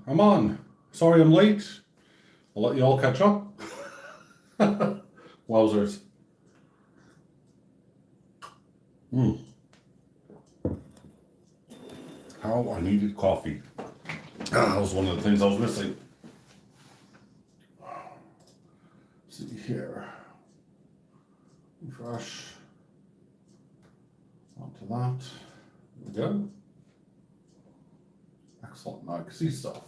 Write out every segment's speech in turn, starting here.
I'm on. Sorry I'm late. I'll let you all catch up. Wowzers. How I needed coffee. That was one of the things I was missing. Let's see here. Refresh. Onto that. There we go. Excellent. Now I can see stuff.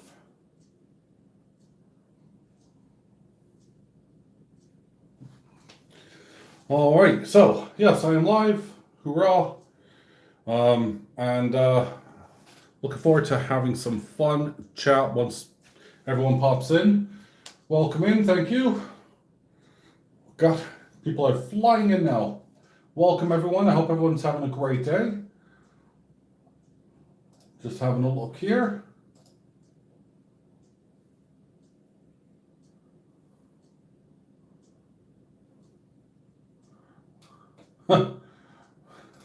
All right. So, yes, I am live. Hoorah. And looking forward to having some fun chat once everyone pops in. Welcome in. Thank you. God, people are flying in now. Welcome, everyone. I hope everyone's having a great day. Just having a look here.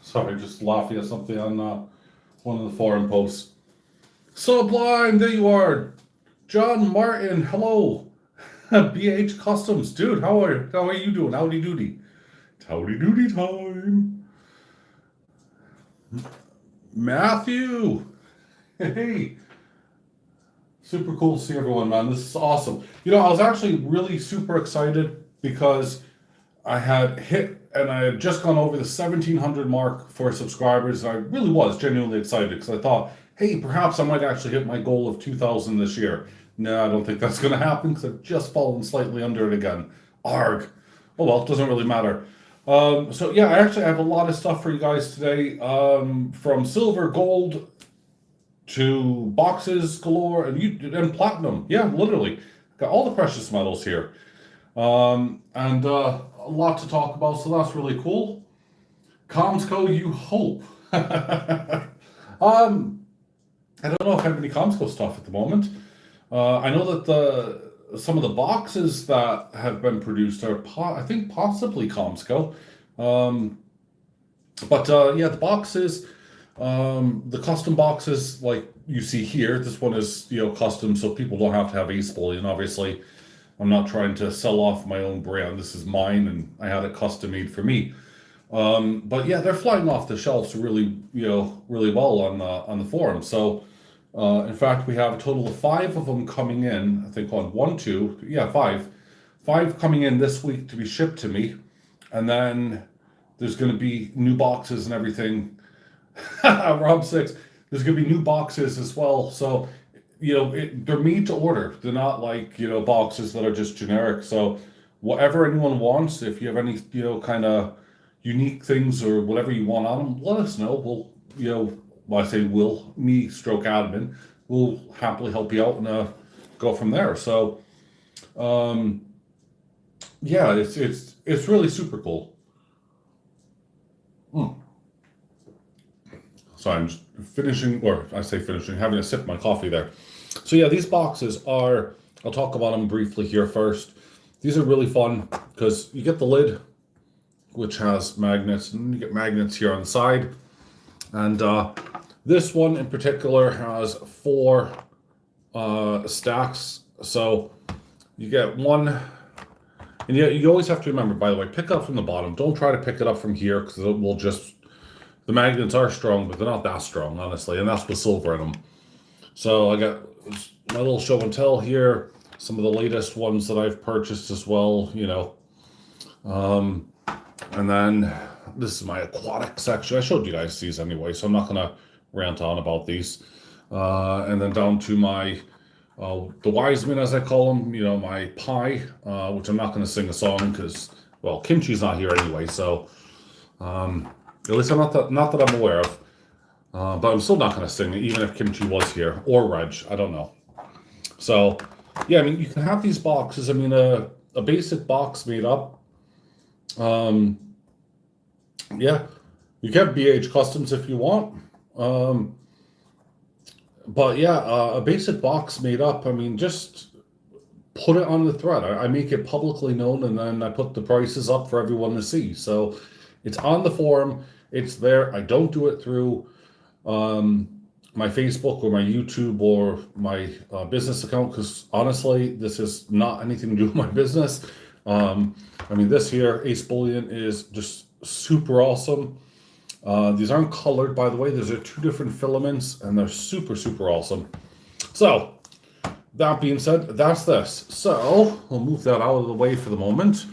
Sorry, just laughing at something on one of the forum posts. Sublime, there you are. John Martin, hello. BH Customs, dude, how are you doing? Howdy doody. Howdy doody time. Matthew, hey. Super cool to see everyone, man. This is awesome. You know, I was actually really super excited because I had hit and I had just gone over the 1,700 mark for subscribers. And I really was genuinely excited because I thought, hey, perhaps I might actually hit my goal of 2,000 this year. No, I don't think that's going to happen because I've just fallen slightly under it again. Arg. Oh well, it doesn't really matter. So yeah, I actually have a lot of stuff for you guys today. From silver, gold, to boxes galore, and platinum. Yeah, literally. Got all the precious metals here. And a lot to talk about, so that's really cool. Comsco, you hope. I don't know if I have any Comsco stuff at the moment. I know that some of the boxes that have been produced are, I think, possibly Comsco. But yeah, the boxes, the custom boxes, like you see here, this one is, custom, so people don't have to have AceBullion, obviously. I'm not trying to sell off my own brand. This is mine, and I had it custom made for me. But yeah, they're flying off the shelves really, really well on the forum. So, in fact, we have a total of 5 of them coming in. I think on 5 coming in this week to be shipped to me, and then there's going to be new boxes and everything. Rob 6. There's going to be new boxes as well. So, they're made to order. They're not like, boxes that are just generic. So whatever anyone wants, if you have any, kind of unique things or whatever you want on them, let us know. We'll, well, I say will, me stroke admin, we'll happily help you out and go from there. So, yeah, it's really super cool. So I'm just finishing, or I say finishing, having a sip of my coffee there. So yeah, these boxes are, I'll talk about them briefly here first. These are really fun because you get the lid, which has magnets, and you get magnets here on the side. And this one in particular has 4 stacks. So you get one, and you always have to remember, by the way, pick it up from the bottom. Don't try to pick it up from here because it will just, the magnets are strong, but they're not that strong, honestly, and that's with silver in them. So I got my little show and tell here, some of the latest ones that I've purchased as well, and then this is my aquatic section. I showed you guys these anyway, so I'm not going to rant on about these. And then down to my, the wise men, as I call them, my pie, which I'm not going to sing a song because, well, Kimchi's not here anyway, so... at least not that I'm aware of. But I'm still not going to sing it, even if Kimchi was here. Or Reg, I don't know. So, yeah, I mean, you can have these boxes. I mean, a basic box made up. Yeah, you can have BH Customs if you want. But yeah, a basic box made up. I mean, just put it on the thread. I make it publicly known, and then I put the prices up for everyone to see. So it's on the forum. It's there. I don't do it through my Facebook or my YouTube or my business account, because honestly, this is not anything to do with my business. I mean, this here, AceBullion, is just super awesome. These aren't colored, by the way. These are 2 different filaments, and they're super, super awesome. So, that being said, that's this. So, we'll move that out of the way for the moment.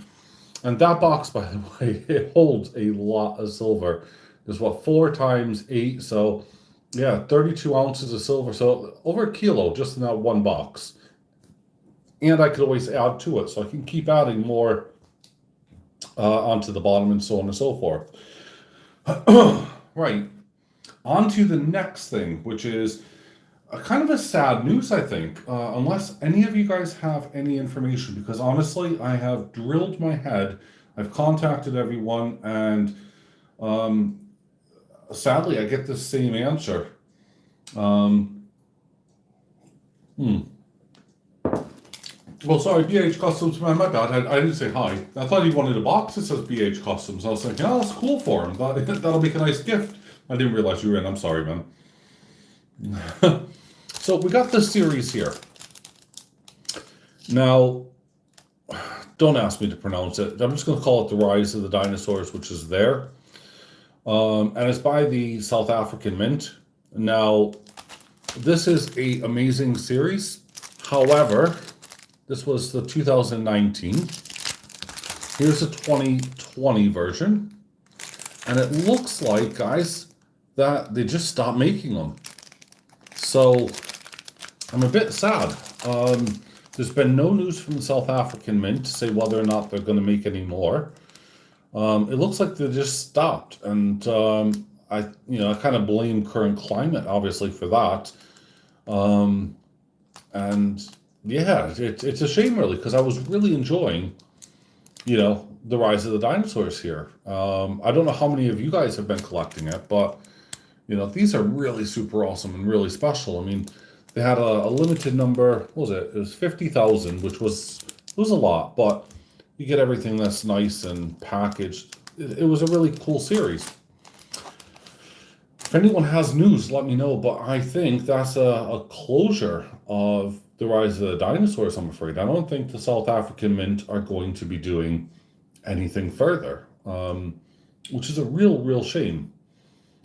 And that box, by the way, it holds a lot of silver. There's what, 4 times 8, so yeah, 32 ounces of silver. So over a kilo just in that one box. And I could always add to it, so I can keep adding more onto the bottom and so on and so forth. Right. On to the next thing, which is kind of a sad news, I think, unless any of you guys have any information, because honestly, I have drilled my head, I've contacted everyone, and sadly, I get the same answer. Well, sorry, BH Customs, my bad, I didn't say hi. I thought he wanted a box that says BH Customs. I was like, yeah, that's cool for him. That'll make a nice gift. I didn't realize you were in. I'm sorry, man. So we got this series here. Now, don't ask me to pronounce it. I'm just going to call it The Rise of the Dinosaurs, which is there. And it's by the South African Mint. Now, this is an amazing series. However, this was the 2019. Here's the 2020 version. And it looks like, guys, that they just stopped making them. So, I'm a bit sad. There's been no news from the South African Mint to say whether or not they're going to make any more. It looks like they just stopped, and I kind of blame current climate, obviously, for that. And yeah, it's a shame, really, because I was really enjoying, the Rise of the Dinosaurs here. I don't know how many of you guys have been collecting it, but these are really super awesome and really special. I mean, they had a limited number. What was it? It was 50,000, which was a lot, but you get everything that's nice and packaged. It was a really cool series. If anyone has news, let me know. But I think that's a closure of the Rise of the Dinosaurs, I'm afraid. I don't think the South African Mint are going to be doing anything further, which is a real shame.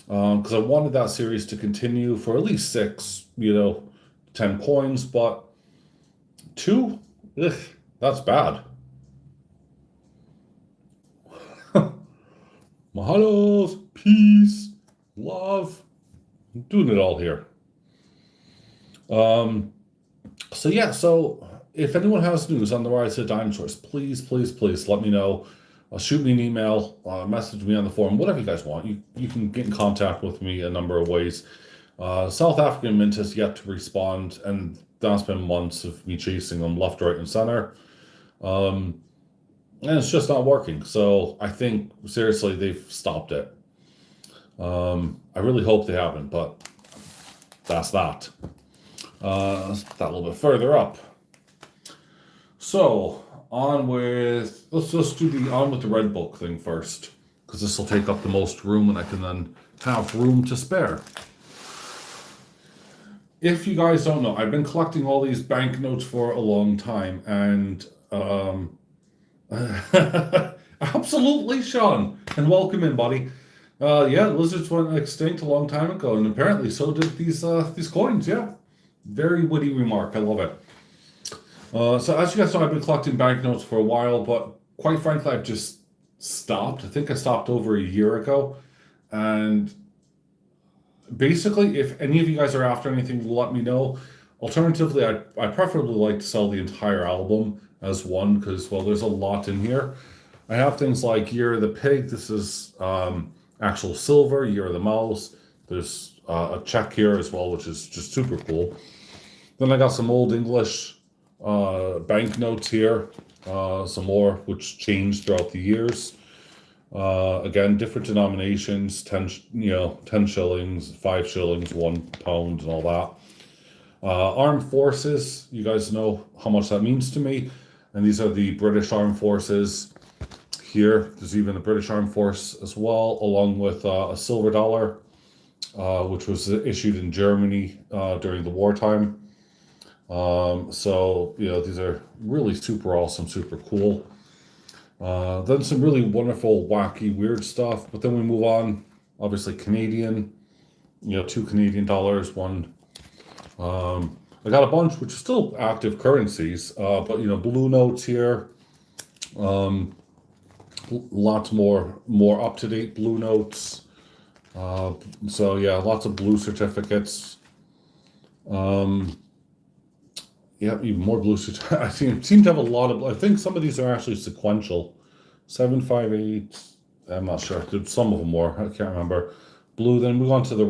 Because I wanted that series to continue for at least 6, 10 coins, but 2, that's bad. Mahalos, peace, love. I'm doing it all here. So if anyone has news on the Rise of the Dinosaurs, please let me know. Shoot me an email, message me on the forum, whatever you guys want. You can get in contact with me a number of ways. South African Mint has yet to respond, and that's been months of me chasing them left, right, and center. And it's just not working. So I think, seriously, they've stopped it. I really hope they haven't, but that's that. Let's put that a little bit further up. So, let's just do on with the red book thing first, because this will take up the most room, and I can then have room to spare. If you guys don't know, I've been collecting all these banknotes for a long time, and absolutely, Sean, and welcome in, buddy. Lizards went extinct a long time ago, and apparently so did these coins. Yeah, very witty remark. I love it. So as you guys know, I've been collecting banknotes for a while, but quite frankly, I've just stopped. I think I stopped over a year ago, and basically, if any of you guys are after anything, let me know. Alternatively, I preferably like to sell the entire album as one, because, well, there's a lot in here. I have things like Year of the Pig. This is actual silver. Year of the Mouse. There's a check here as well, which is just super cool. Then I got some old English banknotes here. Some more, which changed throughout the years. Again, different denominations, 10 shillings, 5 shillings, £1, and all that. Armed Forces, you guys know how much that means to me. And these are the British Armed Forces. Here, there's even a British Armed Force as well, along with a silver dollar. which was issued in Germany during the wartime. So, these are really super awesome, super cool. Then some really wonderful, wacky, weird stuff. But then we move on, obviously Canadian, $2 Canadian, one. I got a bunch, which are still active currencies, but blue notes here. Lots more up-to-date blue notes. So yeah, lots of blue certificates. Yeah, even more blue certificates. I seem to have a lot of. I think some of these are actually sequential. 758. I'm not sure. Some of them were. I can't remember. Blue. Then move on to the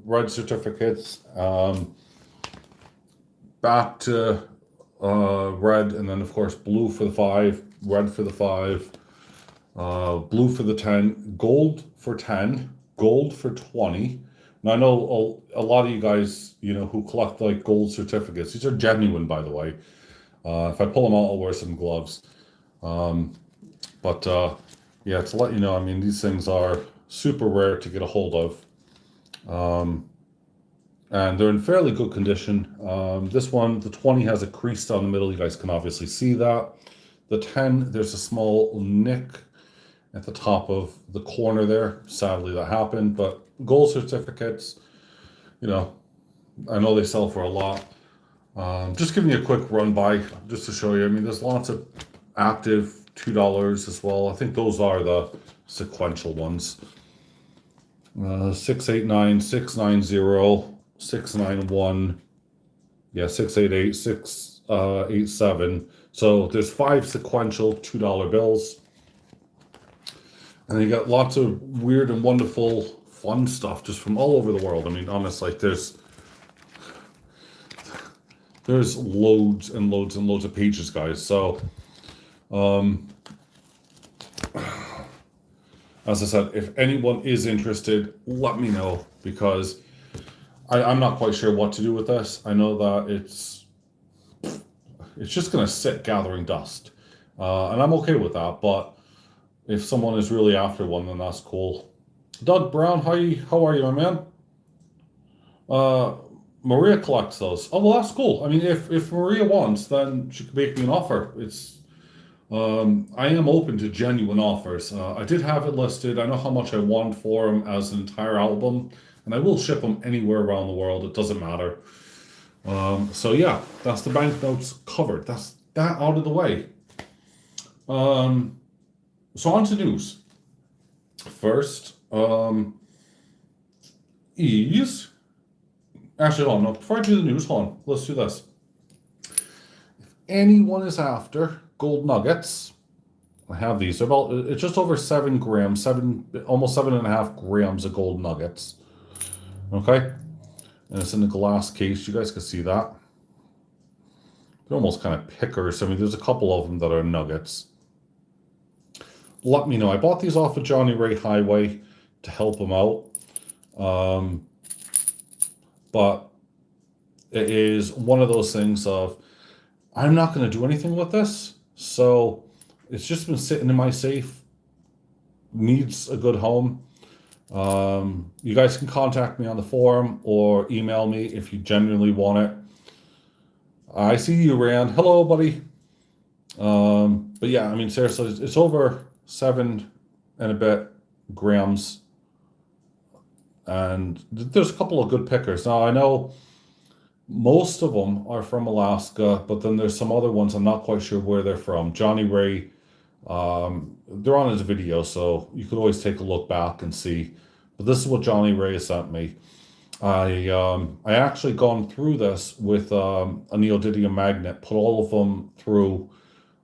red certificates. Back to red, and then of course blue for the 5, red for the 5, blue for the 10, gold for 10, gold for 20. Now I know a lot of you guys, who collect like gold certificates. These are genuine, by the way. If I pull them out, I'll wear some gloves. But yeah, to let you know, I mean, these things are super rare to get a hold of. And they're in fairly good condition. This one, the 20 has a crease down the middle. You guys can obviously see that. The 10, there's a small nick at the top of the corner there. Sadly, that happened. But gold certificates, I know they sell for a lot. Just giving you a quick run by just to show you. I mean, there's lots of active $2 as well. I think those are the sequential ones. 689, 690. 691, 688, 687. So there's 5 sequential $2 bills. And you got lots of weird and wonderful fun stuff just from all over the world. I mean, honestly, there's loads and loads and loads of pages, guys. So, as I said, if anyone is interested, let me know, because I'm not quite sure what to do with this. I know that it's just going to sit gathering dust. And I'm okay with that, but if someone is really after one, then that's cool. Doug Brown, how are you, my man? Maria collects those. Oh, well, that's cool. I mean, if Maria wants, then she could make me an offer. I am open to genuine offers. I did have it listed. I know how much I want for them as an entire album. And I will ship them anywhere around the world. It doesn't matter. So yeah, that's the banknotes covered. That's that out of the way. So on to news. First, is actually, hold on. No, before I do the news, hold on. Let's do this. If anyone is after gold nuggets, I have these. It's just over 7 grams, almost 7.5 grams of gold nuggets. Okay, and it's in a glass case. You guys can see that. They're almost kind of pickers. I mean, there's a couple of them that are nuggets. Let me know. I bought these off of Johnny Ray Highway to help him out. But it is one of those things of, I'm not going to do anything with this. So it's just been sitting in my safe. Needs a good home. You guys can contact me on the forum or email me if you genuinely want it. I see you, Rand. Hello, buddy. But yeah, I mean, seriously, it's over 7 and a bit grams. And there's a couple of good pickers. Now, I know most of them are from Alaska, but then there's some other ones I'm not quite sure where they're from. Johnny Ray, they're on his video, so you could always take a look back and see. But this is what Johnny Ray sent me. I actually gone through this with a neodymium magnet, put all of them through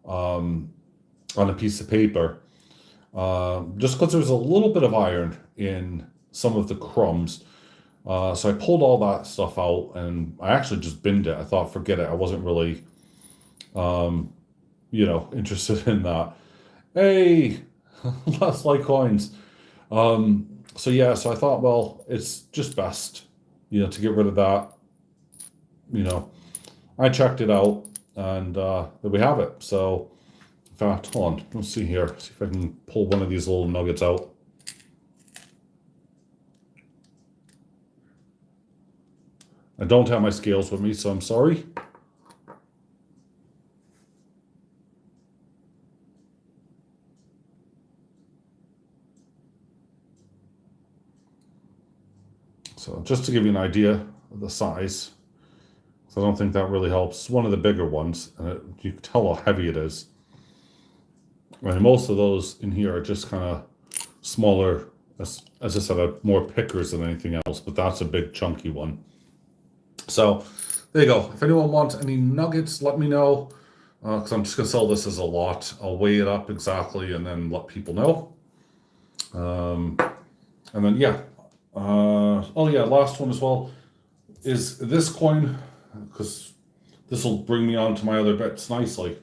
on a piece of paper, just because there's a little bit of iron in some of the crumbs. So I pulled all that stuff out and I actually just binned it. I thought, forget it. I wasn't really, interested in that. Hey, less Litecoins. So yeah, so I thought, well, it's just best, to get rid of that. I checked it out and there we have it. So in fact, hold on, let's see here. See if I can pull one of these little nuggets out. I don't have my scales with me, so I'm sorry. So just to give you an idea of the size, so I don't think that really helps. It's one of the bigger ones, and you can tell how heavy it is. And most of those in here are just kind of smaller, as I said, more pickers than anything else, but that's a big chunky one. So there you go. If anyone wants any nuggets, let me know, because I'm just going to sell this as a lot. I'll weigh it up exactly and then let people know. And then, yeah. Oh, yeah, last one as well is this coin, because this will bring me on to my other bets nicely.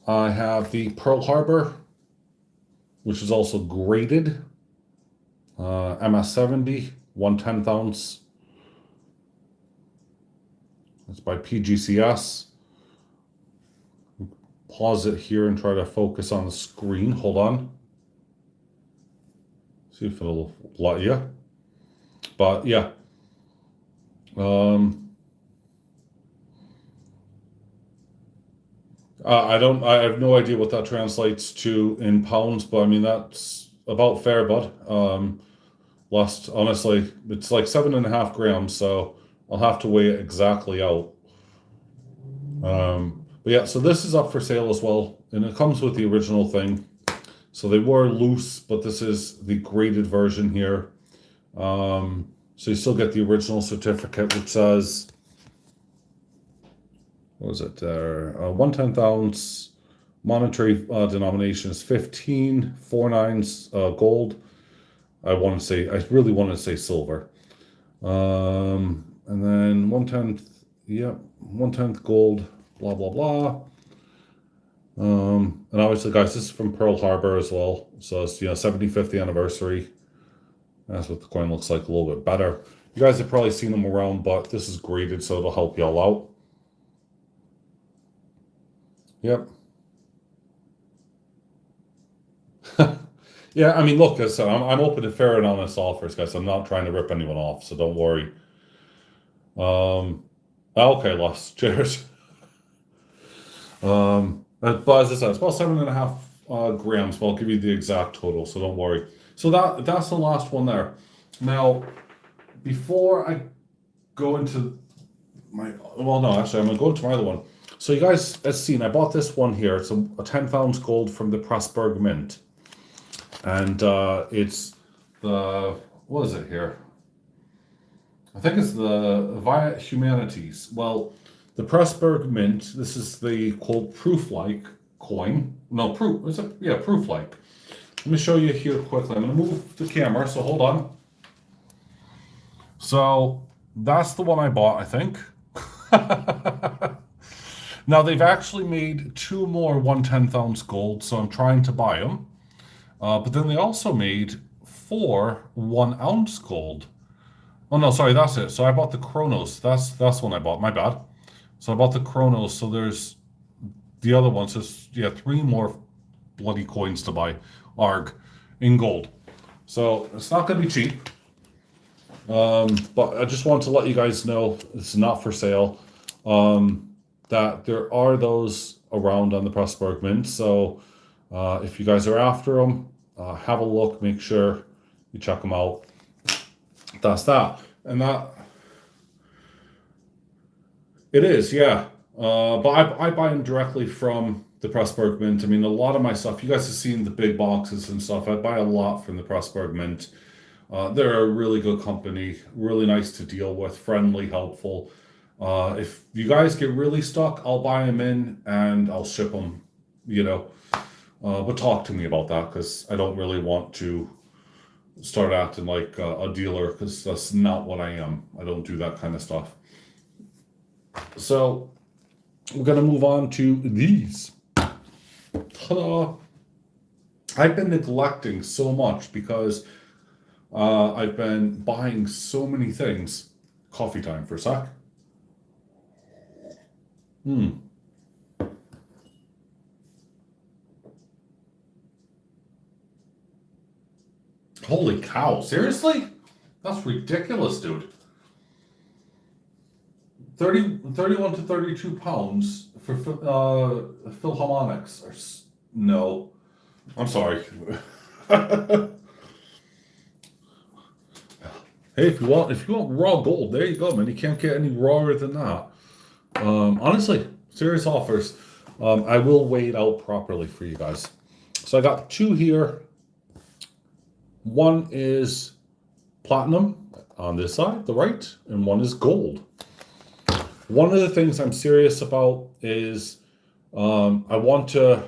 I have the Pearl Harbor, which is also graded. MS70, 1/10 ounce. It's by PGCS. Pause it here and try to focus on the screen. Hold on. See if it'll let you. But yeah. I have no idea what that translates to in pounds, but I mean, that's about fair, bud. Honestly, it's like 7.5 grams, so I'll have to weigh it exactly out. But yeah, so this is up for sale as well, and it comes with the original thing. So they were loose, but this is the graded version here. So you still get the original certificate, which says, what was it there? 1/10 ounce, monetary denomination is 15.49 gold. I really want to say silver. And then 1/10, yeah, 1/10 gold, blah, blah, blah. And obviously, guys, this is from Pearl Harbor as well. So it's, 75th anniversary. That's what the coin looks like, a little bit better. You guys have probably seen them around, but this is graded, so it'll help y'all out. Yep. Yeah, I mean, look, so I'm open to fair and honest offers, guys. I'm not trying to rip anyone off, so don't worry. Okay, lost. Cheers. But as I said, it's about 7.5 grams, but I'll give you the exact total, so don't worry. So that's the last one there. Now, before I go into I'm gonna go into my other one. So you guys have seen, I bought this one here. It's a 10th ounce gold from the Pressburg Mint. And it's what is it here? I think it's the Via Humanities. Well, the Pressburg Mint, this is the quote proof-like coin. No, proof, is it? Yeah, proof-like. Let me show you here quickly. I'm gonna move the camera, so hold on. So that's the one I bought, I think. Now they've actually made 2 more 1/10 ounce gold, so I'm trying to buy them. But then they also made 4 1-ounce gold. Oh no, sorry, that's it. So I bought the Chronos. That's one I bought. My bad. So I bought the Chronos. So there's the other ones. There's 3 more bloody coins to buy. ARG in gold. So it's not going to be cheap. But I just want to let you guys know it's not for sale. That there are those around on the Pressburg Mint. So if you guys are after them, have a look. Make sure you check them out. That's that. And that it is, yeah. But I buy them directly from the Pressburg Mint. I mean, a lot of my stuff, you guys have seen the big boxes and stuff. I buy a lot from the Pressburg Mint. They're a really good company, really nice to deal with, friendly, helpful. If you guys get really stuck, I'll buy them in and I'll ship them, But talk to me about that, because I don't really want to start acting like a dealer, because that's not what I am. I don't do that kind of stuff. So we're going to move on to these. Ta-da! I've been neglecting so much because I've been buying so many things. Coffee time for a sec. Holy cow, seriously? That's ridiculous, dude. 31 to 32 pounds for Philharmonics. No, I'm sorry. Hey, if you want raw gold, there you go, man. You can't get any rawer than that. Honestly, serious offers. I will weigh it out properly for you guys. So I got two here. One is platinum on this side, the right, and one is gold. One of the things I'm serious about is I want to,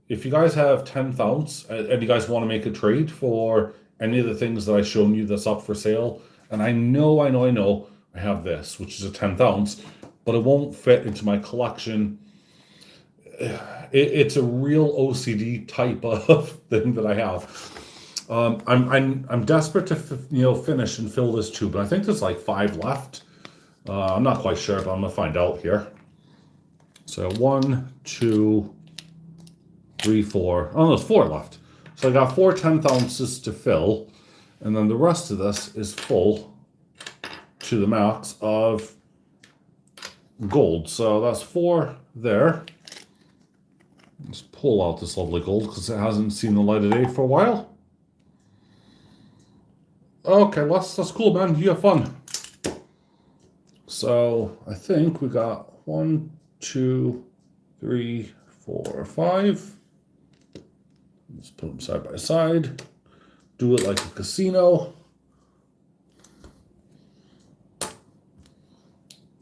if you guys have 10th ounce and you guys want to make a trade for any of the things that I've shown you that's up for sale, and I know I have this, which is a 10th ounce, but it won't fit into my collection. It's a real OCD type of thing that I have. I'm desperate to finish and fill this tube, but I think there's like 5 left. I'm not quite sure, but I'm gonna find out here. So 1, 2, 3, 4. Oh, there's 4 left. So I got 4 10th ounces to fill, and then the rest of this is full to the max of gold. So that's 4 there. Let's pull out this lovely gold because it hasn't seen the light of day for a while. Okay, that's cool, man. You have fun. So I think we got 1, 2, 3, 4, 5. Let's put them side by side. Do it like a casino.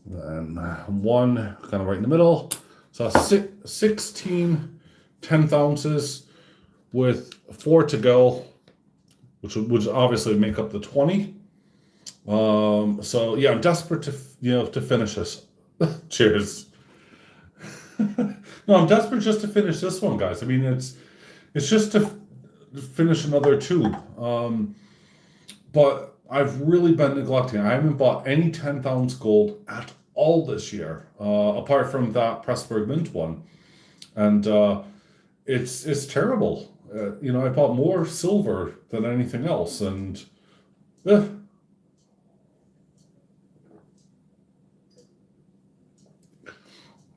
Then 1 kind of right in the middle. So 16 10th ounces with 4 to go, which would obviously make up the 20. So yeah, I'm desperate to finish this. Cheers. No, I'm desperate just to finish this one, guys. I mean, it's just to finish another tube. But I've really been neglecting. I haven't bought any 10th ounce gold at all this year, apart from that Pressburg Mint one, and it's terrible. I bought more silver than anything else, and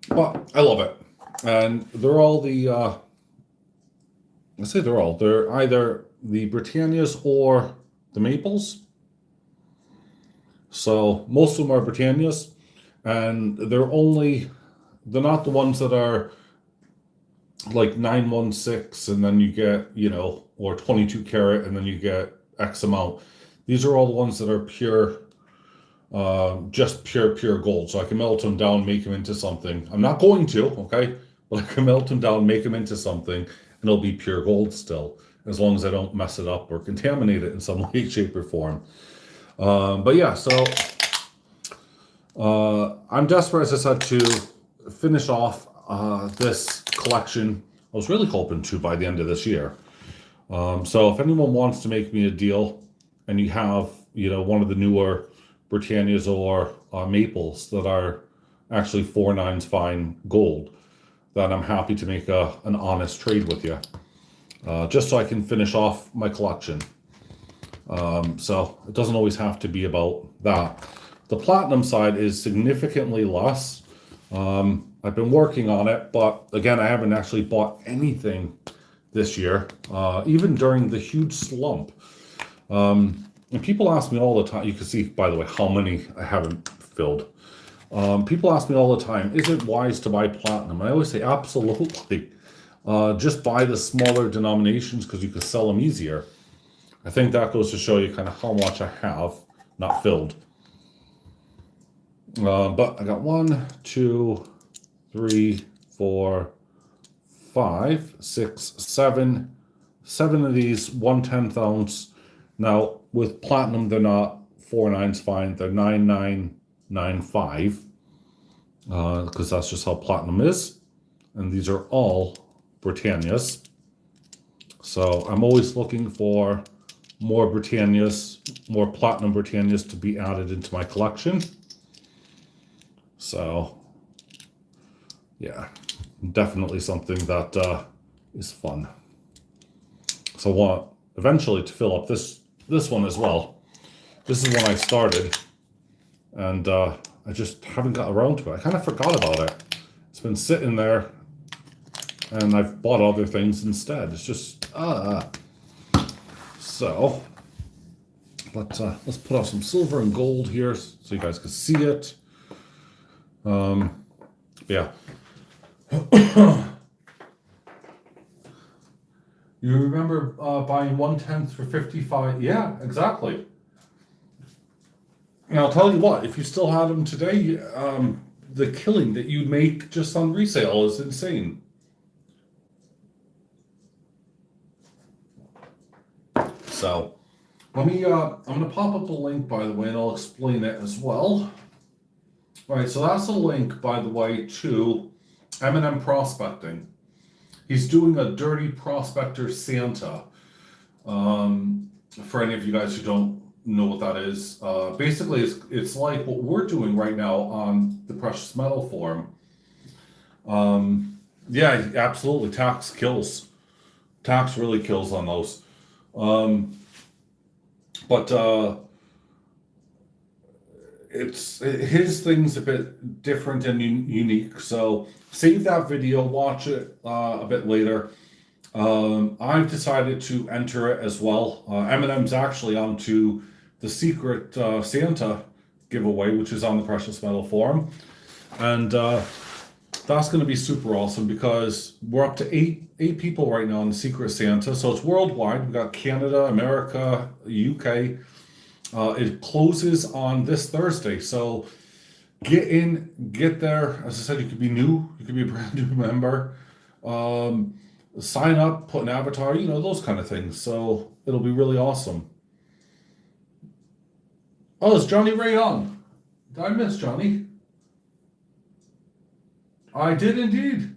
but I love it. And they're all they're either the Britannias or the Maples. So most of them are Britannias, and they're not the ones that are like 916 and then you get, or 22 karat and then you get X amount. These are all the ones that are pure, just pure gold. So I can melt them down, make them into something. I'm not going to, okay? But I can melt them down, make them into something, and it'll be pure gold still, as long as I don't mess it up or contaminate it in some way, shape, or form. But yeah, so I'm desperate, as I said, to finish off this collection. I was really hoping to by the end of this year. So if anyone wants to make me a deal and you have, one of the newer Britannias or Maples that are actually 4/9 fine gold, then I'm happy to make an honest trade with you, just so I can finish off my collection. So it doesn't always have to be about that. The platinum side is significantly less. I've been working on it, but again, I haven't actually bought anything this year, even during the huge slump. And people ask me all the time, you can see, by the way, how many I haven't filled. People ask me all the time, is it wise to buy platinum? I always say, absolutely. Just buy the smaller denominations because you can sell them easier. I think that goes to show you kind of how much I have not filled. But I got 1, 2, 3, 4, 5, 6, 7. 7 of these 1/10 ounce. Now with platinum, they're not 4/9 fine. They're 9/995, because that's just how platinum is. And these are all Britannias. So I'm always looking for more Britannias, more platinum Britannias to be added into my collection. So yeah, definitely something that is fun. So I want eventually to fill up this one as well. This is when I started, and I I just haven't got around to it. I kind of forgot about it. It's been sitting there, and I've bought other things instead. It's just, So, let's put out some silver and gold here so you guys can see it. Yeah. You remember buying 1/10 for 55? Yeah, exactly. And I'll tell you what, if you still had them today, the killing that you'd make just on resale is insane. So, let me, I'm going to pop up a link, by the way, and I'll explain it as well. All right, so that's a link, by the way, to M&M Prospecting. He's doing a Dirty Prospector Santa. For any of you guys who don't know what that is, basically it's like what we're doing right now on the precious metal forum. Yeah, absolutely. Tax kills. Tax really kills on those. But his thing's a bit different and unique. So save that video, watch it a bit later. I've decided to enter it as well. M&M's actually onto the secret Santa giveaway, which is on the Precious Metal Forum. And that's going to be super awesome because we're up to eight people right now on the secret Santa. So it's worldwide. We've got Canada, America, UK. It closes on this Thursday. So get in, get there. As I said, you could be new. You could be a brand new member. Sign up, put an avatar, those kind of things. So it'll be really awesome. Oh, is Johnny Ray on? Did I miss Johnny? I did indeed.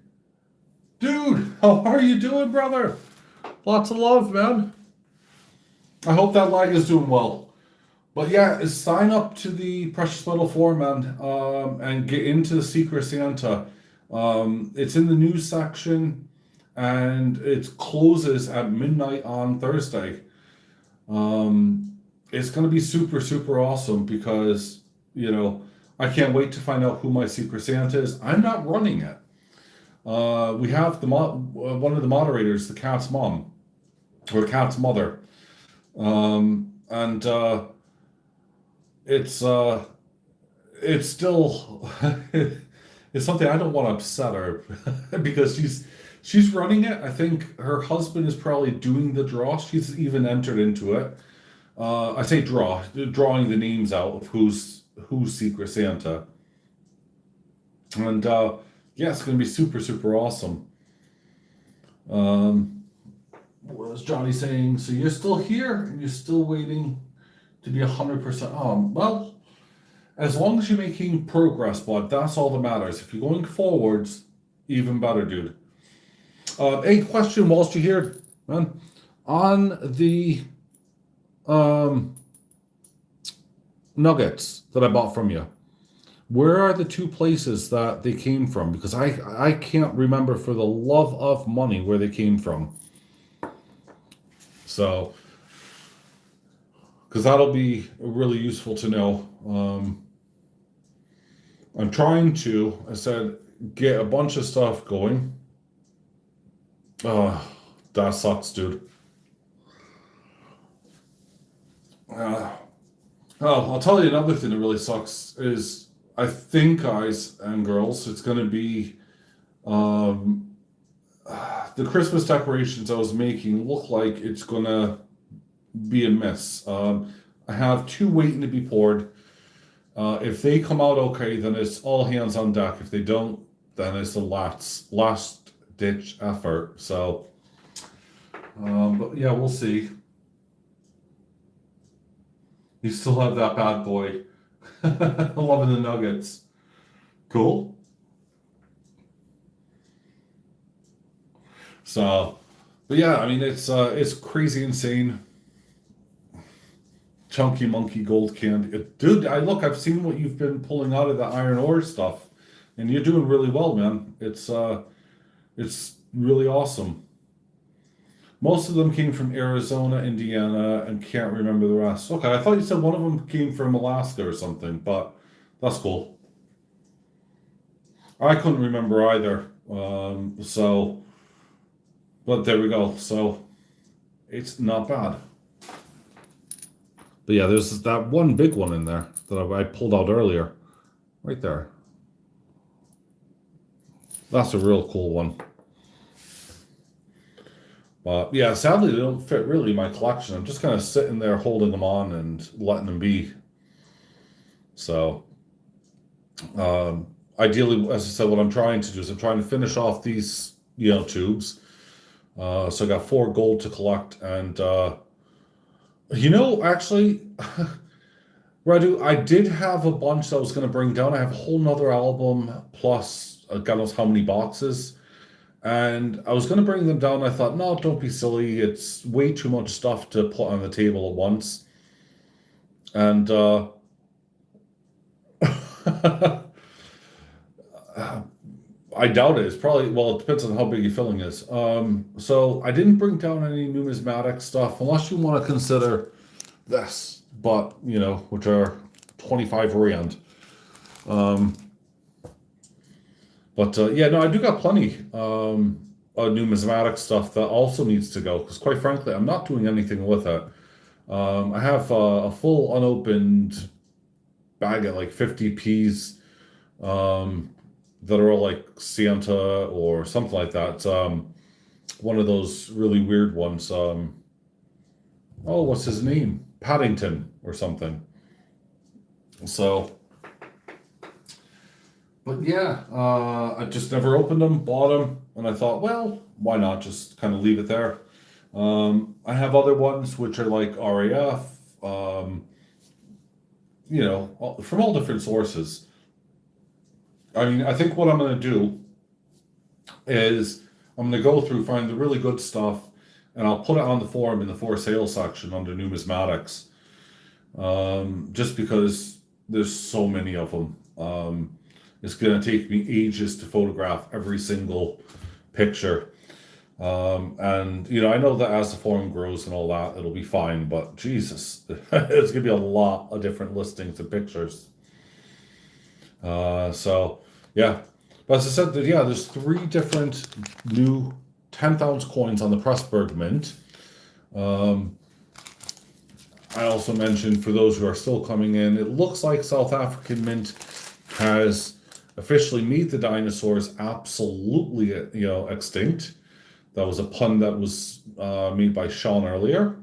Dude, how are you doing, brother? Lots of love, man. I hope that lag is doing well. But yeah, sign up to the Precious Metal Forum and get into the Secret Santa. It's in the news section, and it closes at midnight on Thursday. It's going to be super, super awesome because, I can't wait to find out who my Secret Santa is. I'm not running it. We have one of the moderators, the cat's mom, or cat's mother. It's still it's something I don't want to upset her because she's running it. I think her husband is probably doing the draw. She's even entered into it. I say drawing the names out of who's Secret Santa. And yeah, it's going to be super, super awesome. What was Johnny saying? So you're still here and you're still waiting to be 100%. Well, as long as you're making progress, bud, that's all that matters. If you're going forwards, even better, dude. A question whilst you're here, man. On the nuggets that I bought from you, where are the two places that they came from? Because I can't remember for the love of money where they came from. So, because that'll be really useful to know. I'm trying to, I said, get a bunch of stuff going. That sucks, dude. I'll tell you another thing that really sucks is, I think, guys and girls, it's going to be the Christmas decorations I was making look like it's going to be a miss. I have two waiting to be poured. If they come out okay, then it's all hands on deck. If they don't, then it's the last ditch effort. So, but yeah, we'll see. You still have that bad boy. Loving the nuggets. Cool. So, but yeah, I mean, it's crazy insane. Chunky Monkey Gold Candy. Dude, I've seen what you've been pulling out of the iron ore stuff, and you're doing really well, man. It's really awesome. Most of them came from Arizona, Indiana, and can't remember the rest. Okay, I thought you said one of them came from Alaska or something, but that's cool. I couldn't remember either. But there we go. So it's not bad. But yeah, there's that one big one in there that I pulled out earlier. Right there. That's a real cool one. But yeah, sadly, they don't fit really in my collection. I'm just kind of sitting there holding them on and letting them be. So, ideally, as I said, what I'm trying to do is I'm trying to finish off these, tubes. So I got 4 gold to collect, and actually, Radu, I did have a bunch that I was going to bring down. I have a whole nother album plus God knows how many boxes. And I was going to bring them down. I thought, no, don't be silly. It's way too much stuff to put on the table at once. And I doubt it. It's probably, well, it depends on how big your filling is. So I didn't bring down any numismatic stuff, unless you want to consider this, but, which are 25 rand. Yeah, no, I do got plenty of numismatic stuff that also needs to go, because quite frankly, I'm not doing anything with it. I have a full unopened bag at like 50p's that are all like Santa or something like that. One of those really weird ones. What's his name? Paddington or something. So, but yeah, I just never opened them, bought them, and I thought, well, why not just kind of leave it there? I have other ones which are like RAF, from all different sources. I mean, I think what I'm going to do is I'm going to go through, find the really good stuff, and I'll put it on the forum in the for sale section under numismatics. Just because there's so many of them. It's going to take me ages to photograph every single picture. And, I know that as the forum grows and all that, it'll be fine, but Jesus, it's going to be a lot of different listings and pictures. Yeah. But as I said, there's 3 different new 10th-ounce coins on the Pressburg Mint. I also mentioned, for those who are still coming in, it looks like South African Mint has officially made the dinosaurs absolutely, extinct. That was a pun that was made by Sean earlier.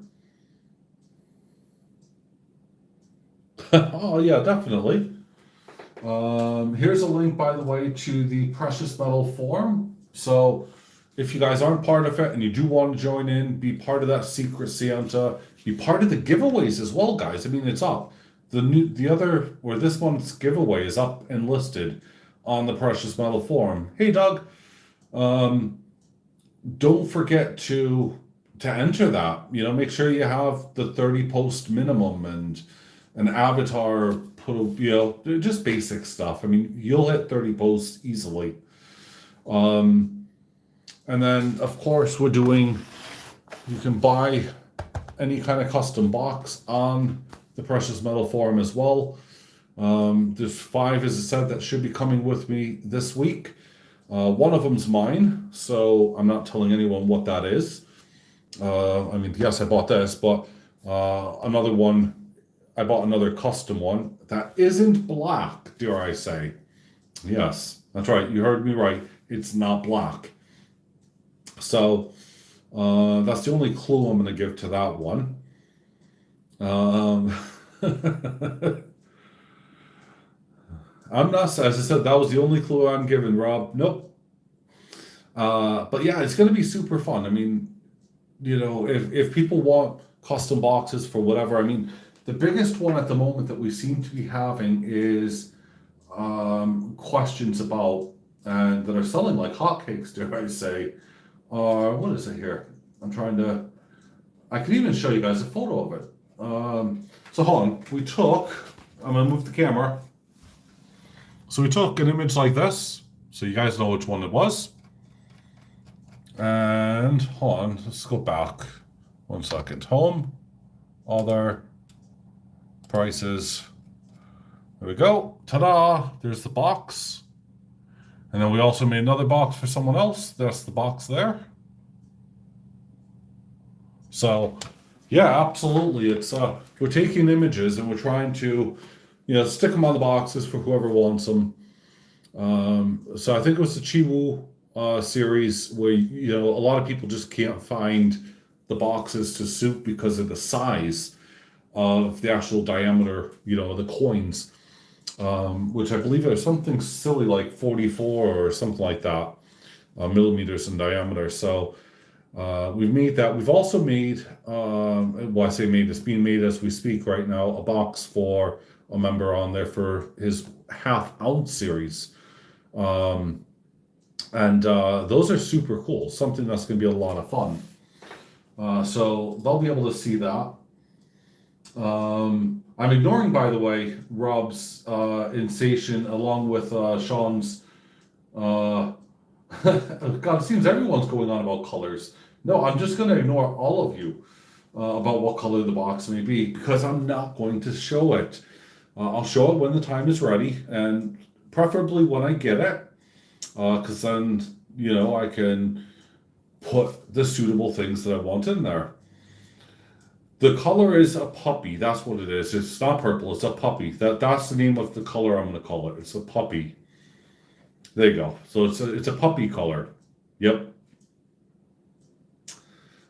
Oh, yeah, definitely. Here's a link, by the way, to the Precious Metal Forum. So if you guys aren't part of it and you do want to join in, be part of that secret Santa, be part of the giveaways as well, guys. I mean, it's up. This month's giveaway is up and listed on the Precious Metal Forum. Hey, Doug. Don't forget to enter that. Make sure you have the 30 post minimum and an avatar, just basic stuff. I mean, you'll hit 30 posts easily. And then, of course, you can buy any kind of custom box on the Precious Metal Forum as well. There's 5, as I said, that should be coming with me this week. One of them's mine, so I'm not telling anyone what that is. Yes, I bought this, but another one, I bought another custom one that isn't black, dare I say. Yes, that's right, you heard me right. It's not black. So that's the only clue I'm going to give to that one. I'm not, as I said, that was the only clue I'm giving, Rob. Nope. But yeah, it's going to be super fun. I mean, if people want custom boxes for whatever, the biggest one at the moment that we seem to be having is questions about, and that are selling like hotcakes, dare I say. What is it here? I can even show you guys a photo of it. So hold on, I'm going to move the camera. So we took an image like this, so you guys know which one it was. And hold on, let's go back 1 second. Home, other, prices. There we go. Ta-da! There's the box. And then we also made another box for someone else. That's the box there. So, yeah, absolutely. It's we're taking images and we're trying to, stick them on the boxes for whoever wants them. So I think it was the Chiwu series where a lot of people just can't find the boxes to suit because of the size of the actual diameter, of the coins, which I believe are something silly like 44 or something like that, millimeters in diameter. So we've made that. We've also made, well, I say made, it's being made as we speak right now, a box for a member on there for his half-ounce series. And those are super cool, something that's going to be a lot of fun. So they'll be able to see that. I'm ignoring, by the way, Rob's insation along with Sean's. God, it seems everyone's going on about colors. No, I'm just going to ignore all of you about what color the box may be because I'm not going to show it. I'll show it when the time is ready and preferably when I get it, because then, I can put the suitable things that I want in there. The color is a puppy. That's what it is. It's not purple. It's a puppy. That's the name of the color I'm going to call it. It's a puppy. There you go. So it's a puppy color. Yep.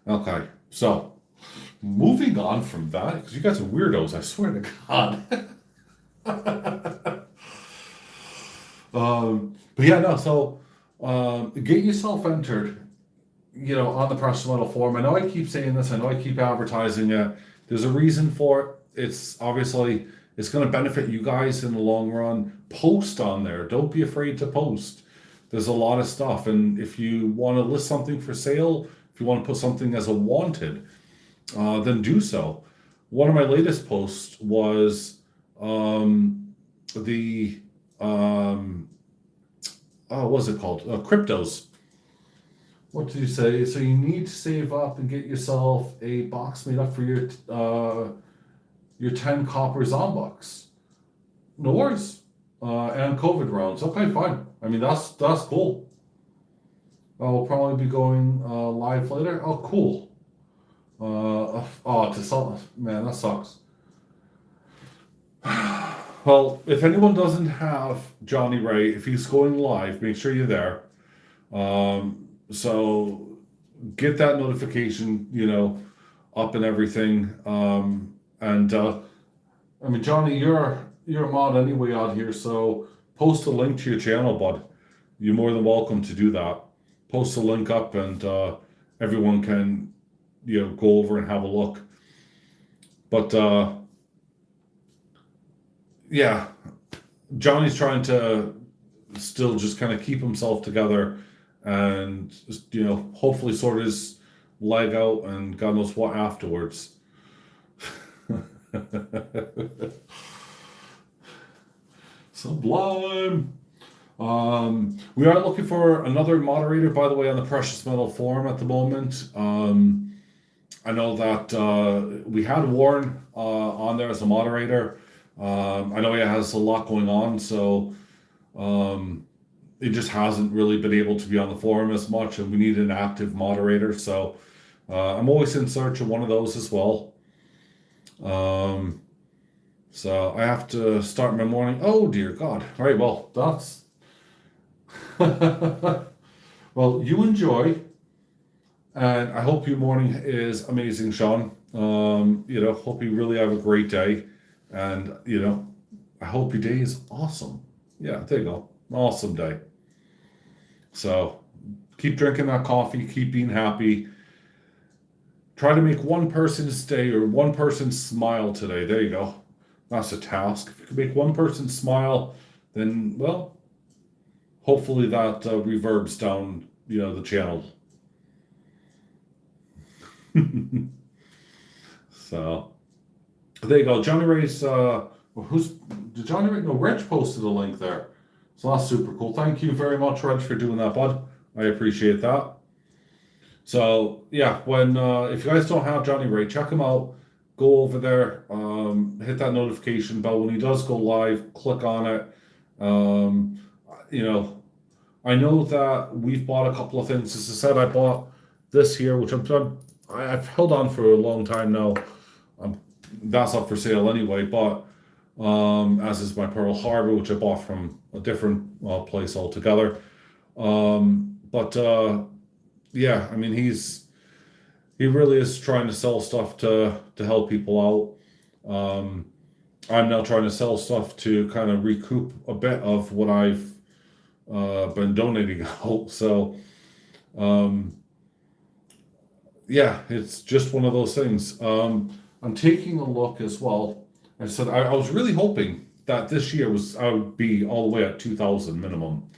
Okay. So moving on from that, because you guys are weirdos, I swear to God. But yeah, no. So get yourself entered. On the precious metal forum. I know I keep saying this. I know I keep advertising it. There's a reason for it. It's obviously going to benefit you guys in the long run. Post on there. Don't be afraid to post. There's a lot of stuff. And if you want to list something for sale, if you want to put something as a wanted, then do so. One of my latest posts was the what's it called? Cryptos. What did you say? So you need to save up and get yourself a box made up for your 10 copper Zombucks. No worries. And COVID rounds. Okay, fine. I mean, that's cool. I'll probably be going live later. Oh, cool. To sell. Man, that sucks. Well, if anyone doesn't have Johnny Ray, if he's going live, make sure you're there. So get that notification, up and everything. I mean, Johnny, you're a mod anyway out here, so post a link to your channel, bud. You're more than welcome to do that. Post a link up and everyone can, go over and have a look. But yeah, Johnny's trying to still just kind of keep himself together and hopefully sort his leg out and God knows what afterwards. Sublime. We are looking for another moderator, by the way, on the Precious Metal Forum at the moment. I know that we had Warren on there as a moderator. I know he has a lot going on, so it just hasn't really been able to be on the forum as much, and we need an active moderator. So I'm always in search of one of those as well. So I have to start my morning. Oh dear God! All right, well that's well. You enjoy, and I hope your morning is amazing, Sean. Hope you really have a great day, and I hope your day is awesome. Yeah, there you go. Awesome day. So keep drinking that coffee, keep being happy. Try to make one person's day or one person smile today. There you go. That's a task. If you can make one person smile, then, well, hopefully that reverbs down, the channel. So there you go. Johnny Ray's, did Johnny Ray? No, Reg posted a link there. So that's super cool. Thank you very much, Reg, for doing that, bud. I appreciate that. So yeah, when if you guys don't have Johnny Ray, check him out. Go over there, hit that notification bell when he does go live. Click on it. I know that we've bought a couple of things. As I said, I bought this here, which I've held on for a long time now. That's up for sale anyway, but as is my Pearl Harbor, which I bought from a different place altogether. But yeah, I mean, he really is trying to sell stuff to help people out. I'm now trying to sell stuff to kind of recoup a bit of what I've been donating out. So um, yeah, it's just one of those things. I'm taking a look as well. I said I was really hoping that this year I would be all the way at 2,000 minimum.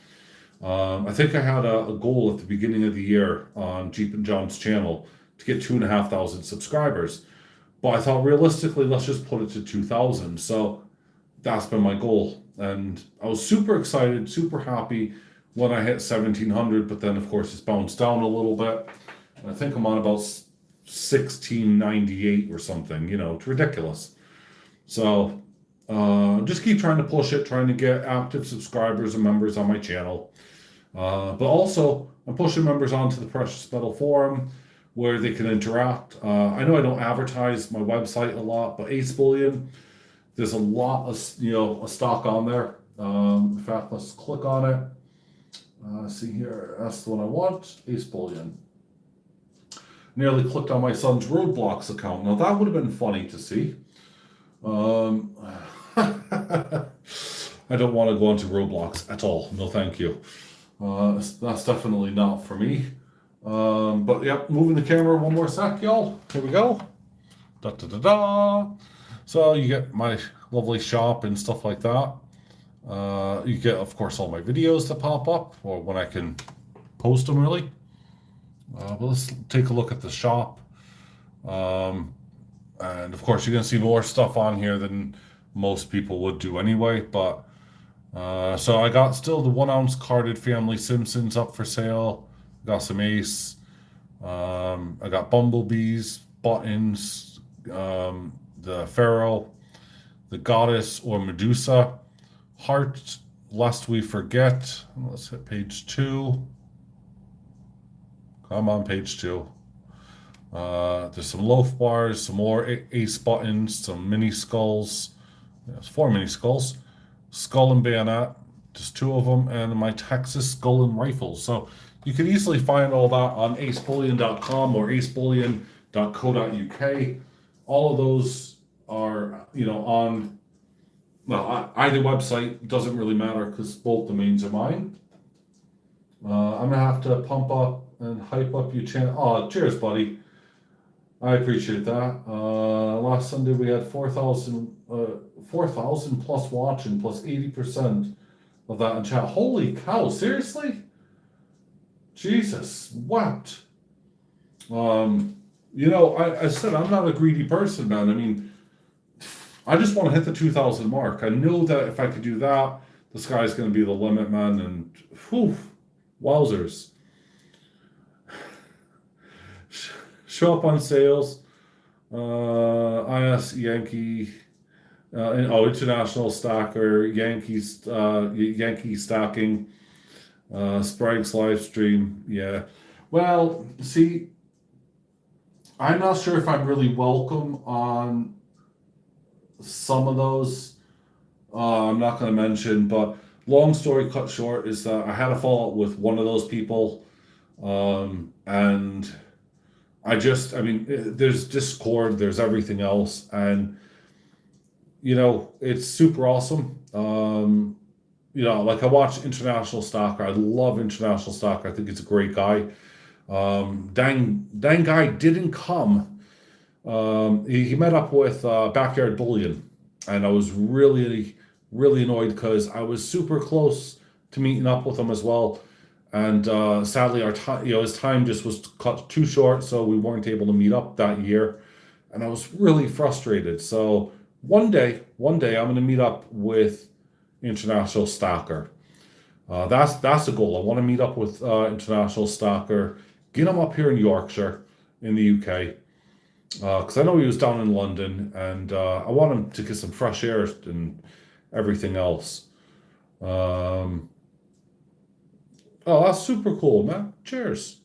I think I had a goal at the beginning of the year on Jeep and John's channel to get 2,500 subscribers. But I thought realistically, let's just put it to 2,000. So that's been my goal. And I was super excited, super happy when I hit 1,700. But then, of course, it's bounced down a little bit. And I think I'm on about 1,698 or something. You know, it's ridiculous. So just keep trying to push it, trying to get active subscribers and members on my channel. But also, I'm pushing members onto the Precious Metal Forum where they can interact. I know I don't advertise my website a lot, but AceBullion, there's a lot of a stock on there. In fact, let's click on it. See here, that's the one I want, AceBullion. Nearly clicked on my son's Roadblocks account. Now that would have been funny to see. I don't want to go into Roblox at all. No, thank you. That's definitely not for me. But yeah, moving the camera one more sec, y'all. Here we go. Da da da da. So you get my lovely shop and stuff like that. You get, of course, all my videos that pop up, or when I can post them, really. But let's take a look at the shop. And of course, you're gonna see more stuff on here than most people would do anyway. But so I got still the 1 ounce carded Family Simpsons up for sale. Got some Ace. I got Bumblebees, Buttons, the Pharaoh, the Goddess or Medusa, Heart, Lest We Forget. Let's hit page 2. Come on, page 2. There's some loaf bars, some more Ace buttons, some mini skulls. There's 4 mini skulls. Skull and bayonet, just 2 of them, and my Texas skull and rifles. So you can easily find all that on acebullion.com or acebullion.co.uk. All of those are, on, either website. Doesn't really matter because both domains are mine. I'm going to have to pump up and hype up your channel. Oh, cheers, buddy. I appreciate that. Last Sunday we had 4,000 plus watching, plus 80% of that in chat. Holy cow, seriously? Jesus, what? I said I'm not a greedy person, man. I mean, I just want to hit the 2,000 mark. I know that if I could do that, the sky's going to be the limit, man. And whew, wowzers. Show up on sales. IS Yankee. International Stacker. Yankee Stacking. Sprague's live stream. Yeah. Well, see, I'm not sure if I'm really welcome on some of those. I'm not going to mention, but long story cut short is that I had a fallout with one of those people. And there's Discord, there's everything else. And, it's super awesome. Like I watch International Stalker. I love International Stalker. I think he's a great guy. Dang guy didn't come. He met up with Backyard Bullion, and I was really, really annoyed because I was super close to meeting up with him as well. And sadly, our time, his time just was cut too short, so we weren't able to meet up that year. And I was really frustrated. So one day, I'm going to meet up with International Stalker. That's the goal. I want to meet up with International Stalker, get him up here in Yorkshire, in the UK, because I know he was down in London, and I want him to get some fresh air and everything else. Oh, that's super cool, man. Cheers.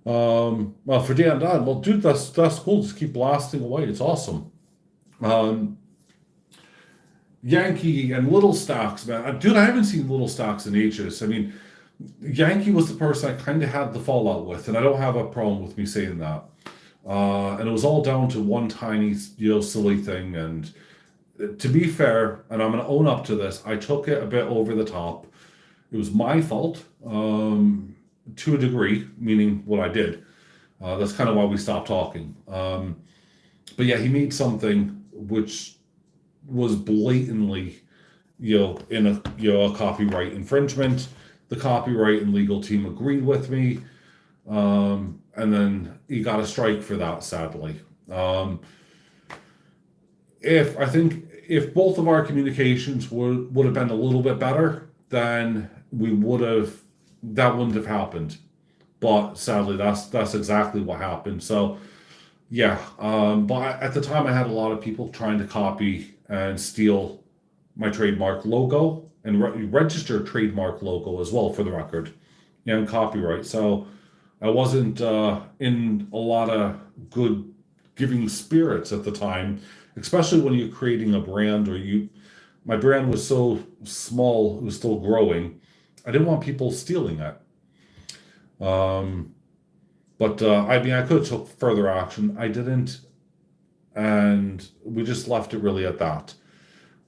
Well, for Dan Don, well, dude, that's cool. Just keep blasting away. It's awesome. Um, Yankee and Little Stocks, man. Dude, I haven't seen Little Stocks in ages. I mean, Yankee was the person I kind of had the fallout with, and I don't have a problem with me saying that. And it was all down to one tiny, silly thing. And to be fair, and I'm going to own up to this, I took it a bit over the top. It was my fault, to a degree, meaning what I did. That's kind of why we stopped talking. But yeah, he made something which was blatantly, in a copyright infringement. The copyright and legal team agreed with me, and then he got a strike for that. Sadly, if both of our communications would have been a little bit better, then that wouldn't have happened. But sadly, that's exactly what happened. So yeah, but at the time, I had a lot of people trying to copy and steal my trademark logo and register trademark logo as well, for the record, and copyright. So I wasn't in a lot of good giving spirits at the time, especially when you're creating a brand my brand was so small, it was still growing. I didn't want people stealing it. Um, but I mean, I could have took further action. I didn't, and we just left it really at that.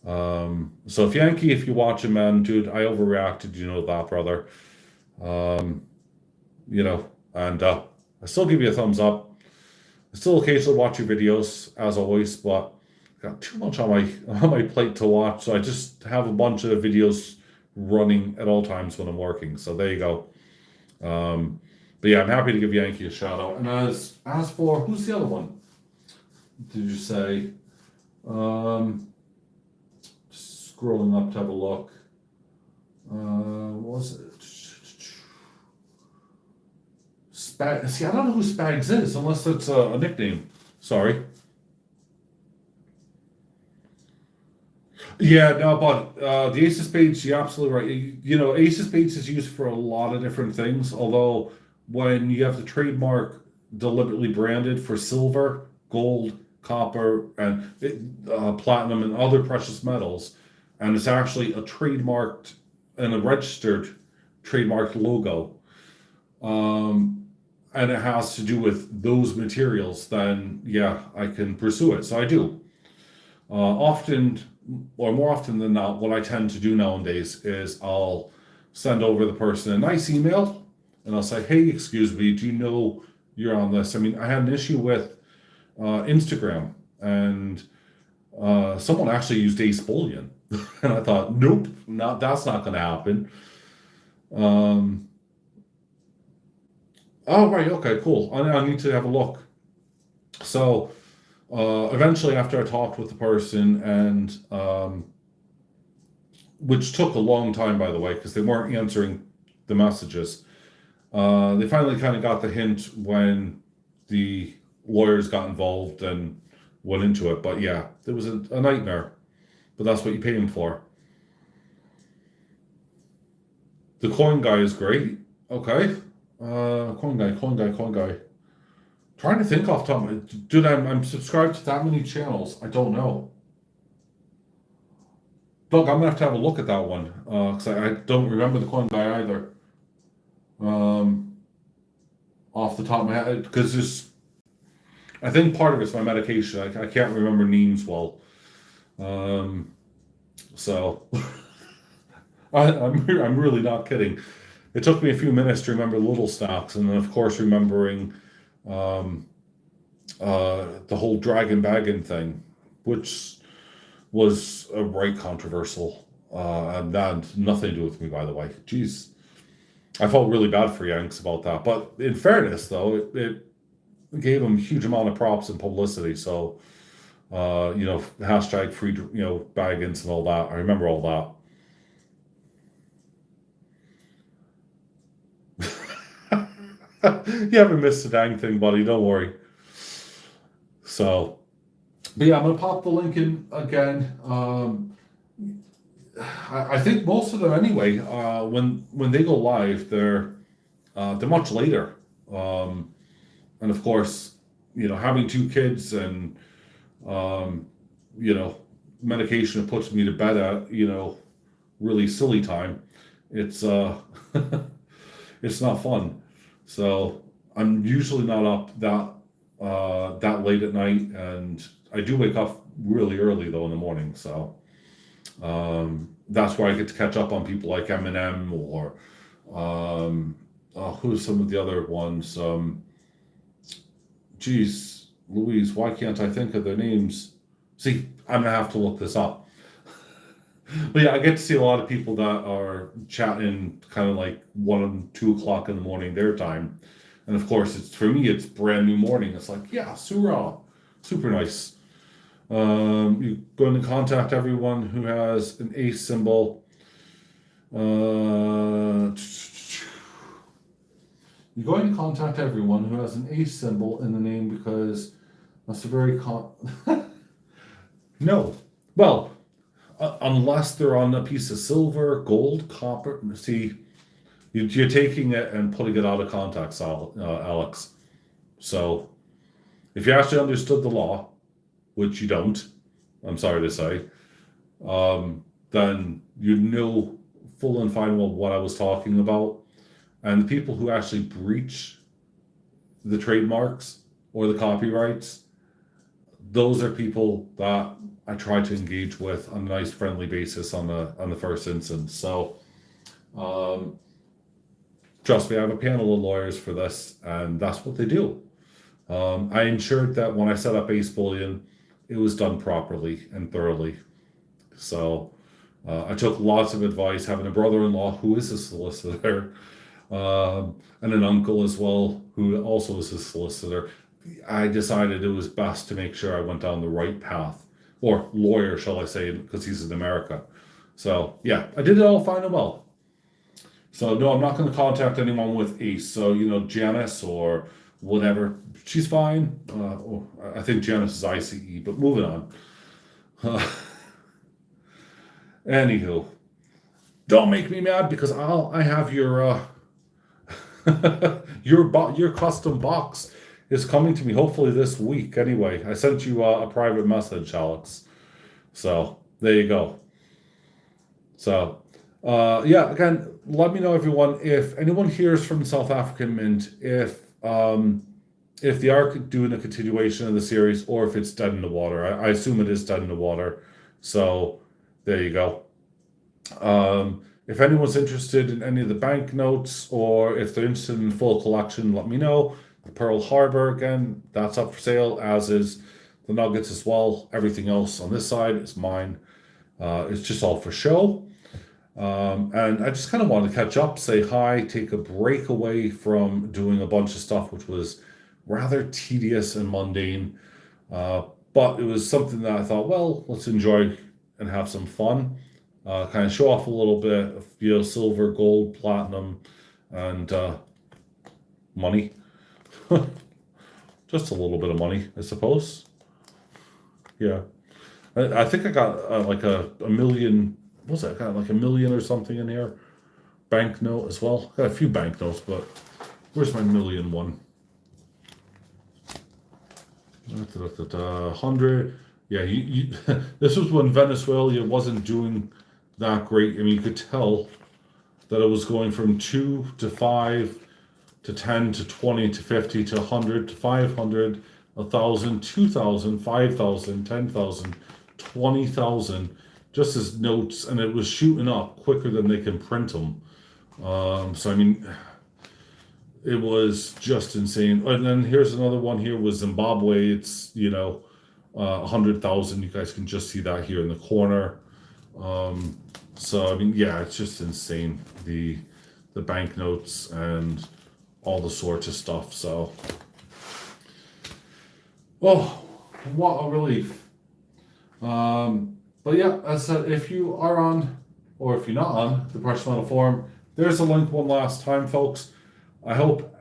So if Yankee, if you're watching, man, dude, I overreacted. You know that, brother. Um, and I still give you a thumbs up. I still occasionally watch your videos, as always, but I got too much on my on my plate to watch, so I just have a bunch of videos running at all times when I'm working. So there you go. Um, but yeah, I'm happy to give Yankee a shout out. And as for who's the other one? Did you say? Um, Scrolling up to have a look. What was it? Spag. See, I don't know who Spags is unless it's a nickname. Sorry. Yeah, no, but the Ace of Spades, you're absolutely right. Ace of Spades is used for a lot of different things. Although when you have the trademark deliberately branded for silver, gold, copper, and platinum and other precious metals, and it's actually a trademarked and a registered trademarked logo, and it has to do with those materials, then yeah, I can pursue it. So I do. Often, or more often than not, what I tend to do nowadays is I'll send over the person a nice email, and I'll say, "Hey, excuse me, do you know you're on this?" I mean, I had an issue with Instagram, and someone actually used AceBullion, and I thought, "Nope, that's not going to happen." Um, oh right, okay, cool. I need to have a look. So eventually, after I talked with the person, and which took a long time, by the way, because they weren't answering the messages. They finally kind of got the hint when the lawyers got involved and went into it. But yeah, it was a nightmare. But that's what you pay him for. The coin guy is great. Okay. Coin guy. Trying to think off the top of my dude, I'm subscribed to that many channels. I don't know. Doug, I'm gonna have to have a look at that one. Because I don't remember the coin guy either. Um, Off the top of my head, because I think part of it's my medication. I can't remember names well. Um, so I'm really not kidding. It took me a few minutes to remember little stocks, and then of course remembering um, the whole dragon bagging thing, which was right controversial, and that had nothing to do with me, by the way. Jeez, I felt really bad for Yanks about that. But in fairness, though, it gave him a huge amount of props and publicity. So, hashtag free, baggins and all that. I remember all that. You haven't missed a dang thing, buddy. Don't worry. So, but yeah, I'm gonna pop the link in again. I think most of them anyway. When they go live, they're much later. Um, and of course, having two kids and um, you know, medication that puts me to bed at really silly time. It's it's not fun. So I'm usually not up that late at night, and I do wake up really early though in the morning. So that's where I get to catch up on people like Eminem or who's some of the other ones. Geez, Louise, why can't I think of their names? See, I'm gonna have to look this up. But yeah, I get to see a lot of people that are chatting kind of like 1 and 2 o'clock in the morning their time. And of course, it's for me, it's brand new morning. It's like, yeah, surah, super nice. You're going to contact everyone who has an ace symbol. You're going to contact everyone who has an ace symbol in the name because that's a very no. Well, unless they're on a piece of silver, gold, copper. See, you're taking it and putting it out of context, Alex. So, if you actually understood the law, which you don't, I'm sorry to say, then you know full and fine well what I was talking about. And the people who actually breach the trademarks or the copyrights, those are people that I try to engage with on a nice friendly basis on the first instance. So trust me, I have a panel of lawyers for this, and that's what they do. I ensured that when I set up AceBullion, it was done properly and thoroughly. So I took lots of advice, having a brother-in-law who is a solicitor, and an uncle as well who also is a solicitor. I decided it was best to make sure I went down the right path, or lawyer, shall I say, because he's in America. So yeah, I did it all fine and well. So no, I'm not going to contact anyone with Ace. So Janice or whatever, she's fine. I think Janice is ICE, but moving on. Anywho, don't make me mad because I have your your custom box is coming to me hopefully this week. Anyway, I sent you a private message, Alex. So there you go. So yeah, again, let me know everyone if anyone hears from South African Mint if they are doing a continuation of the series or if it's dead in the water. I assume it is dead in the water. So there you go. If anyone's interested in any of the banknotes or if they're interested in the full collection, let me know. The Pearl Harbor, again, that's up for sale, as is the Nuggets as well. Everything else on this side is mine. It's just all for show. And I just kind of wanted to catch up, say hi, take a break away from doing a bunch of stuff which was rather tedious and mundane. But it was something that I thought, well, let's enjoy and have some fun. Kind of show off a little bit of silver, gold, platinum, and money. Just a little bit of money, I suppose. Yeah, I think I got like a million. What's that? I got like a million or something in here. Banknote as well. Got a few banknotes, but where's my million one? 100. Yeah, this was when Venezuela wasn't doing that great. I mean, you could tell that it was going from 2 to 5 to 10 to 20 to 50 to 100 to 500, 1,000, 2,000, 5,000, 10,000, 20,000, just as notes, and it was shooting up quicker than they can print them. So, I mean, it was just insane. And then here's another one here with Zimbabwe. It's, 100,000. You guys can just see that here in the corner. So, I mean, yeah, it's just insane. The banknotes and all the sorts of stuff. So, oh, what a relief. But yeah, as I said, if you are on, or if you're not on the Precious Metal Forum, there's a link one last time, folks. I hope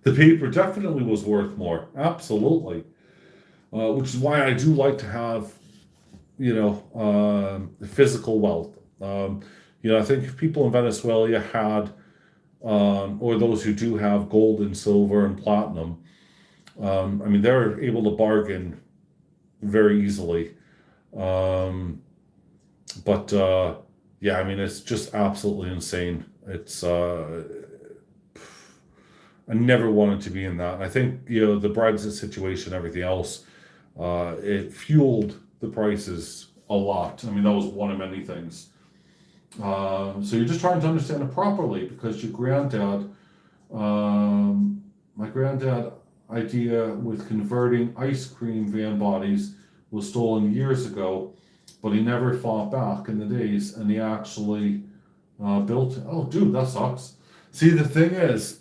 the paper definitely was worth more. Absolutely. Which is why I do like to have physical wealth. I think if people in Venezuela had, or those who do have gold and silver and platinum, I mean, they're able to bargain very easily. Um, but yeah, I mean, it's just absolutely insane. I never wanted to be in that. And I think, the Brexit situation, everything else, it fueled the prices a lot. I mean, that was one of many things. So you're just trying to understand it properly because my granddad idea with converting ice cream van bodies was stolen years ago, but he never fought back in the days and he actually built. Oh, dude, that sucks. See, the thing is,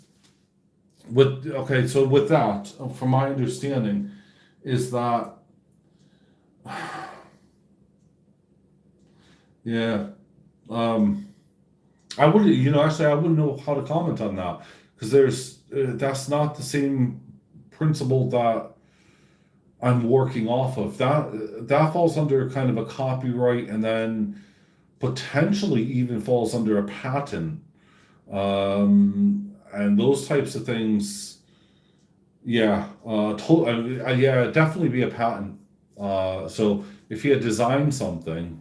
so with that, from my understanding, is that, yeah, um, I wouldn't, actually, I wouldn't know how to comment on that because that's not the same principle that I'm working off of. That falls under kind of a copyright and then potentially even falls under a patent. And those types of things, yeah, yeah, definitely be a patent. So if he had designed something,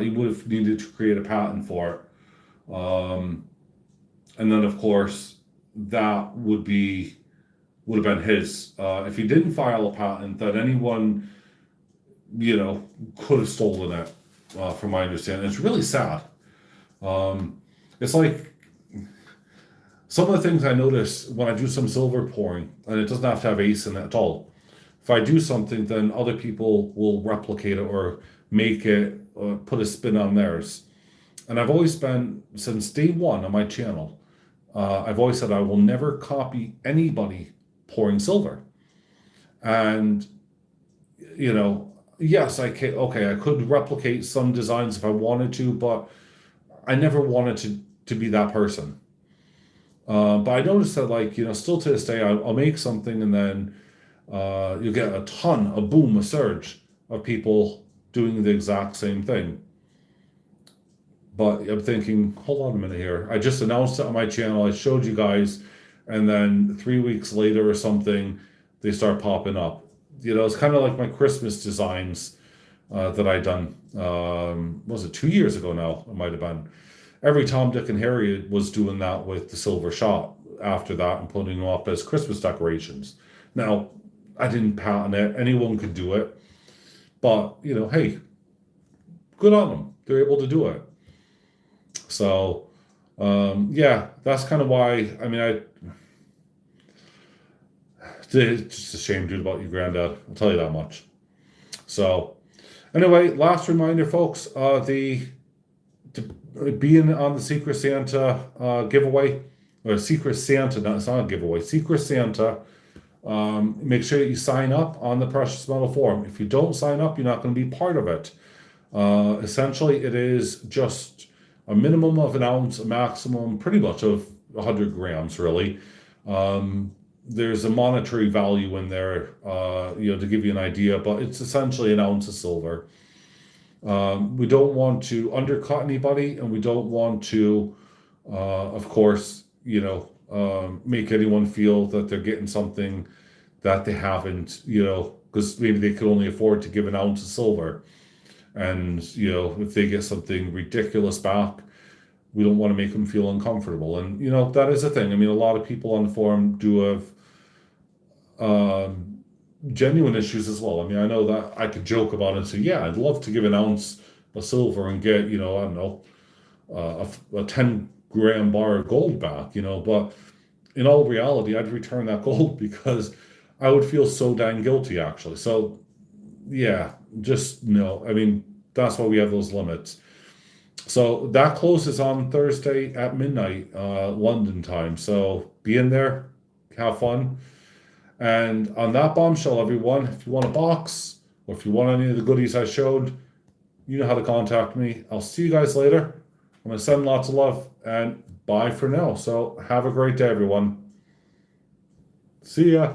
he would have needed to create a patent for it. And then of course that would have been his. If he didn't file a patent, then anyone, could have stolen it. From my understanding, it's really sad. It's like some of the things I notice when I do some silver pouring, and it doesn't have to have ace in it at all. If I do something, then other people will replicate it or make it or put a spin on theirs. And I've always been, since day one on my channel, I've always said I will never copy anybody pouring silver. And, yes, I could replicate some designs if I wanted to, but I never wanted to be that person. But I noticed that, still to this day, I'll make something and then you get a boom, a surge of people doing the exact same thing. But I'm thinking, hold on a minute here. I just announced it on my channel. I showed you guys, and then 3 weeks later or something, they start popping up. It's kind of like my Christmas designs that I done. Was it 2 years ago now? It might have been. Every Tom, Dick, and Harry was doing that with the silver shot after that and putting them up as Christmas decorations. Now, I didn't patent it. Anyone could do it. But, hey, good on them. They're able to do it. So, yeah, that's kind of why, I mean, it's just a shame, dude, about your granddad. I'll tell you that much. So, anyway, last reminder, folks, being on the Secret Santa giveaway, or Secret Santa, no, it's not a giveaway, Secret Santa, make sure that you sign up on the Precious Metal Forum. If you don't sign up, you're not going to be part of it. Essentially, it is just a minimum of an ounce, a maximum pretty much of 100 grams, really. There's a monetary value in there, to give you an idea, but it's essentially an ounce of silver. We don't want to undercut anybody, and we don't want to, of course, make anyone feel that they're getting something that they haven't, because maybe they could only afford to give an ounce of silver. And, if they get something ridiculous back, we don't want to make them feel uncomfortable. And, that is the thing. I mean, a lot of people on the forum do have genuine issues as well. I mean, I know that I could joke about it and say, yeah, I'd love to give an ounce of silver and get, I don't know, a 10-gram bar of gold back, but in all reality, I'd return that gold because I would feel so dang guilty, actually. So, yeah, just no. I mean, that's why we have those limits. So that closes on Thursday at midnight, London time. So be in there, have fun. And on that bombshell, everyone, if you want a box or if you want any of the goodies I showed, you know how to contact me. I'll see you guys later. I'm going to send lots of love and bye for now. So have a great day, everyone. See ya.